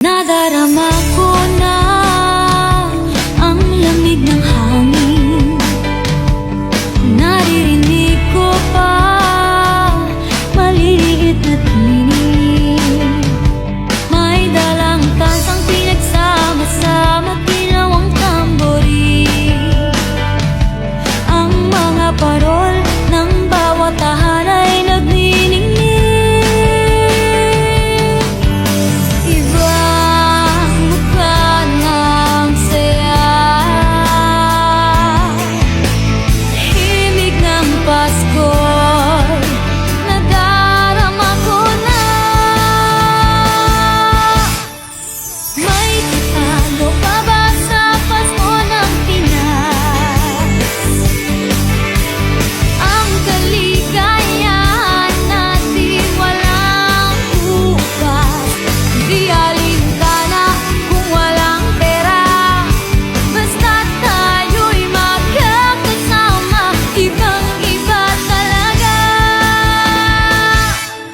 Nadarama ko na ang lamig ng hangin. Naririnig ko pa maliliit na tinig. May dalang tansang pinagsama-sama, ginawang tamborin. Ang mga parol ng bawat tahan ay nagniningning. Ibang mukha ng saya, himig ng Pasko'y nadarama ko na. May tatalo pa ba sa Pasko ng Pinas? Ang kaligayahan natin walang upas. Di alintana kung walang pera, basta't tayo'y magkakasama. Ibang-iba talaga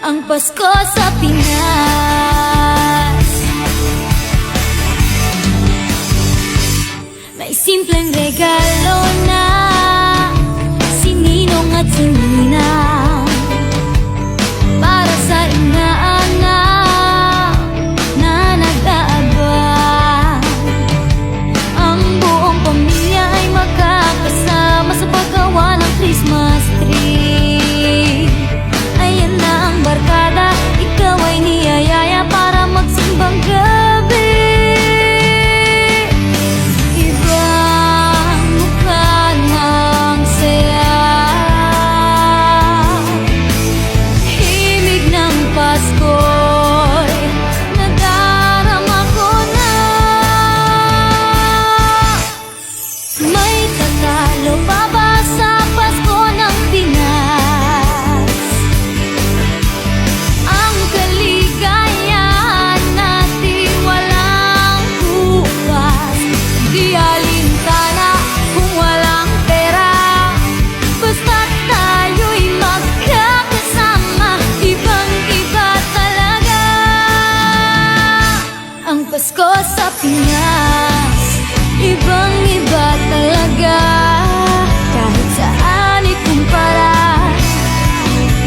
ang Pasko sa Pinas. May simpleng regalo na sininong at sininang para sa inaanak na nag-aabang. Ang buong pamilya ay magkakasama sa paggawa ng Christmas tree. Ayan na ang barkada, ikaw ay niyayaya para magsimbang gabi. Ibang mukha ng saya, himig ng Pasko'y nadarama ko na. May tatalo pa ba sa Pasko ng Pinas? Ang kaligayahan natin walang kupas. Di alintana kung walang pera, basta't tayo'y magkakasama. Ibang-iba talaga ang Pasko sa Pinas. Ibang-iba talaga, kahit saan ikumpara.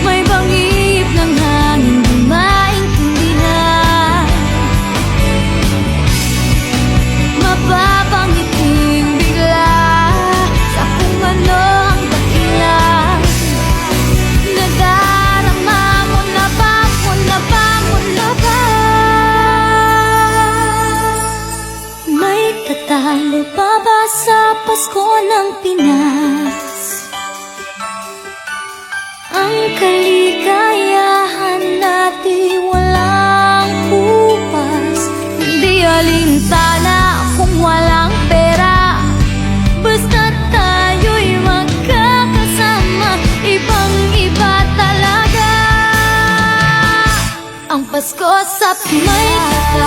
May bangip ng hangin, di maintindihan. Mapapangiting bigla sa kung ano ang dakilan. Nadarama mo na ba, mo na ba, mo na ba? May tatalo pa ba sa Pasko ng Pinas? Ang kaligayahan natin walang kupas. Di alintana kung walang pera, basta't tayo'y magkakasama. Ibang-iba talaga ang Pasko sa Pinas.